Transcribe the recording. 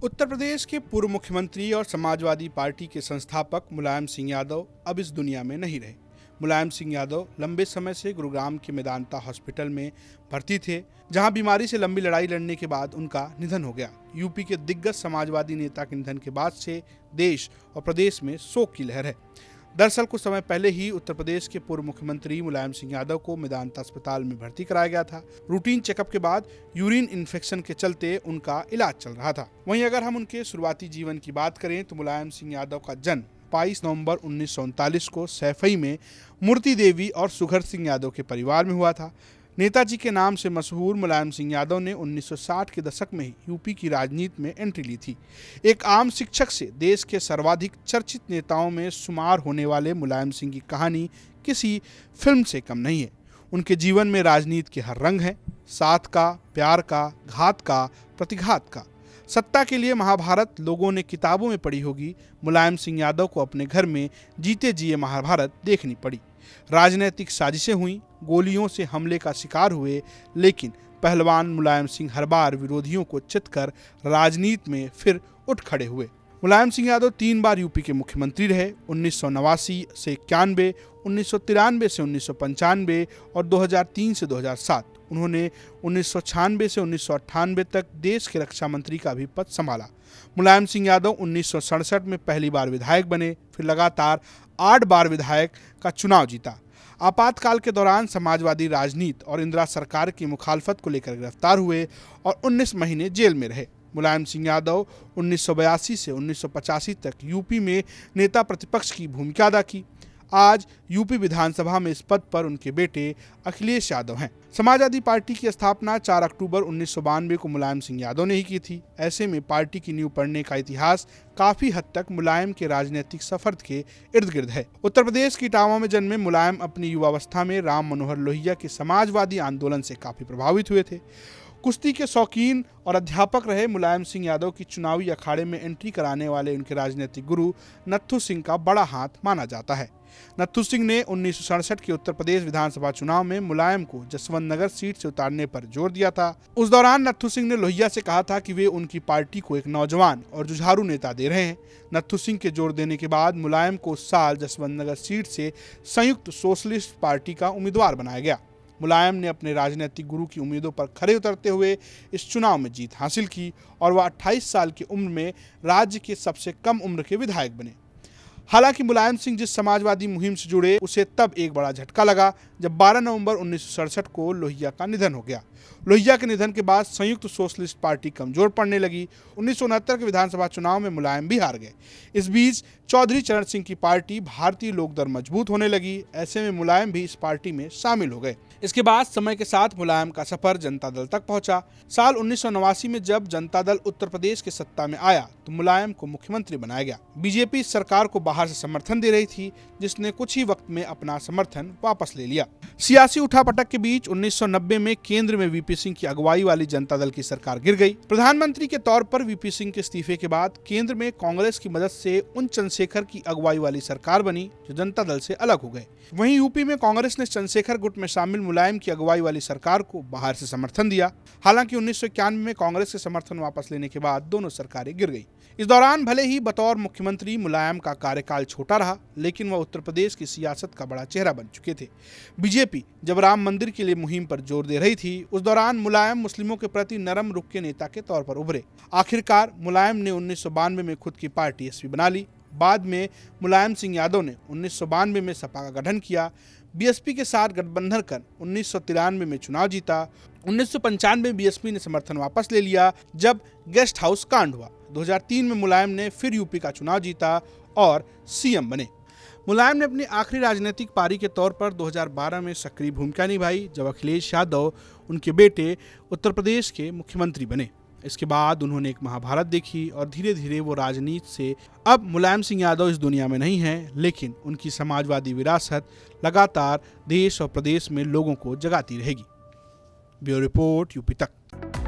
उत्तर प्रदेश के पूर्व मुख्यमंत्री और समाजवादी पार्टी के संस्थापक मुलायम सिंह यादव अब इस दुनिया में नहीं रहे। मुलायम सिंह यादव लंबे समय से गुरुग्राम के मेदांता हॉस्पिटल में भर्ती थे, जहां बीमारी से लंबी लड़ाई लड़ने के बाद उनका निधन हो गया। यूपी के दिग्गज समाजवादी नेता के निधन के बाद से देश और प्रदेश में शोक की लहर है। दरअसल कुछ समय पहले ही उत्तर प्रदेश के पूर्व मुख्यमंत्री मुलायम सिंह यादव को मेदांता अस्पताल में भर्ती कराया गया था। रूटीन चेकअप के बाद यूरिन इन्फेक्शन के चलते उनका इलाज चल रहा था। वहीं अगर हम उनके शुरुआती जीवन की बात करें तो मुलायम सिंह यादव का जन्म 22 नवंबर 1939 को सैफई में मूर्ति देवी और सुघर सिंह यादव के परिवार में हुआ था। नेताजी के नाम से मशहूर मुलायम सिंह यादव ने 1960 के दशक में ही यूपी की राजनीति में एंट्री ली थी। एक आम शिक्षक से देश के सर्वाधिक चर्चित नेताओं में शुमार होने वाले मुलायम सिंह की कहानी किसी फिल्म से कम नहीं है। उनके जीवन में राजनीति के हर रंग हैं, साथ का, प्यार का, घात का, प्रतिघात का। सत्ता के लिए महाभारत लोगों ने किताबों में पढ़ी होगी, मुलायम सिंह यादव को अपने घर में जीते जी महाभारत देखनी पड़ी। राजनीतिक साजिशें हुई, गोलियों से हमले का शिकार हुए, लेकिन पहलवान मुलायम सिंह हर बार विरोधियों को चितकर राजनीति में फिर उठ खड़े हुए। मुलायम सिंह यादव 3 बार यूपी के मुख्यमंत्री रहे, 1989 से 91, 1993 से 1995 और 2003 से 2007। उन्होंने 1996 से 1998 तक देश के रक्षा मंत्री का भी पद संभाला। मुलायम सिंह यादव 1967 में पहली बार विधायक बने, फिर लगातार 8 बार विधायक का चुनाव जीता। आपातकाल के दौरान समाजवादी राजनीति और इंदिरा सरकार की मुखालफत को लेकर गिरफ्तार हुए और 19 महीने जेल में रहे। मुलायम सिंह यादव 1982 से 1985 तक यूपी में नेता प्रतिपक्ष की भूमिका अदा की। आज यूपी विधानसभा में इस पद पर उनके बेटे अखिलेश यादव हैं। समाजवादी पार्टी की स्थापना 4 अक्टूबर 1992 को मुलायम सिंह यादव ने ही की थी। ऐसे में पार्टी की नींव पड़ने का इतिहास काफी हद तक मुलायम के राजनीतिक सफर के इर्द गिर्द है। उत्तर प्रदेश की इटावा में जन्मे मुलायम अपनी युवावस्था में राम मनोहर लोहिया के समाजवादी आंदोलन से काफी प्रभावित हुए थे। कुश्ती के शौकीन और अध्यापक रहे मुलायम सिंह यादव की चुनावी अखाड़े में एंट्री कराने वाले उनके राजनीतिक गुरु नत्थू सिंह का बड़ा हाथ माना जाता है। नत्थू सिंह ने 1967 के उत्तर प्रदेश विधानसभा चुनाव में मुलायम को जसवंत नगर सीट से उतारने पर जोर दिया था। उस दौरान नत्थू सिंह ने लोहिया से कहा था कि वे उनकी पार्टी को एक नौजवान और जुझारू नेता दे रहे हैं। नत्थू सिंह के जोर देने के बाद मुलायम को उस साल जसवंत नगर सीट से संयुक्त सोशलिस्ट पार्टी का उम्मीदवार बनाया गया। मुलायम ने अपने राजनीतिक गुरु की उम्मीदों पर खरे उतरते हुए इस चुनाव में जीत हासिल की और वह 28 साल की उम्र में राज्य के सबसे कम उम्र के विधायक बने। हालांकि मुलायम सिंह जिस समाजवादी मुहिम से जुड़े, उसे तब एक बड़ा झटका लगा जब 12 नवंबर 1967 को लोहिया का निधन हो गया। लोहिया के निधन के बाद संयुक्त सोशलिस्ट पार्टी कमजोर पड़ने लगी। 1969 के विधानसभा चुनाव में मुलायम भी हार गए। इस बीच चौधरी चरण सिंह की पार्टी भारतीय लोकदल मजबूत होने लगी। ऐसे में मुलायम भी इस पार्टी में शामिल हो गए। इसके बाद समय के साथ मुलायम का सफर जनता दल तक पहुंचा। साल 1989 में जब जनता दल उत्तर प्रदेश की सत्ता में आया तो मुलायम को मुख्यमंत्री बनाया गया। बीजेपी सरकार को बाहर से समर्थन दे रही थी, जिसने कुछ ही वक्त में अपना समर्थन वापस ले लिया। सियासी उठापटक के बीच 1990 में केंद्र में वीपी सिंह की अगुवाई वाली जनता दल की सरकार गिर गई। प्रधानमंत्री के तौर पर वीपी सिंह के इस्तीफे के बाद केंद्र में कांग्रेस की मदद से उन चंद्रशेखर की अगुवाई वाली सरकार बनी जो जनता दल से अलग हो गए। वहीं यूपी में कांग्रेस ने चंद्रशेखर गुट में शामिल मुलायम की अगुवाई वाली सरकार को बाहर से समर्थन दिया। हालांकि 1991 में कांग्रेस के समर्थन वापस लेने के बाद दोनों सरकारें गिर गई। इस दौरान भले ही बतौर मुख्यमंत्री मुलायम का कार्यकाल छोटा रहा, लेकिन वह उत्तर प्रदेश की सियासत का बड़ा चेहरा बन चुके थे। बीजेपी जब राम मंदिर के लिए मुहिम पर जोर दे रही थी, उस दौरान मुलायम मुस्लिमों के प्रति नरम रुख के नेता के तौर पर उभरे। आखिरकार मुलायम ने 1992 में खुद की पार्टी एसपी बना ली। बाद में मुलायम सिंह यादव ने 1992 में सपा का गठन किया। बीएसपी के साथ गठबंधन कर 1993 में चुनाव जीता। 1995 में बीएसपी ने समर्थन वापस ले लिया जब गेस्ट हाउस कांड हुआ। 2003 में मुलायम ने फिर यूपी का चुनाव जीता और सीएम बने। मुलायम ने अपनी आखिरी राजनीतिक पारी के तौर पर 2012 में सक्रिय भूमिका निभाई जब अखिलेश यादव, उनके बेटे, उत्तर प्रदेश के मुख्यमंत्री बने। इसके बाद उन्होंने एक महाभारत देखी और धीरे धीरे वो राजनीति से अब मुलायम सिंह यादव इस दुनिया में नहीं हैं, लेकिन उनकी समाजवादी विरासत लगातार देश और प्रदेश में लोगों को जगाती रहेगी। ब्यूरो रिपोर्ट, यूपी तक।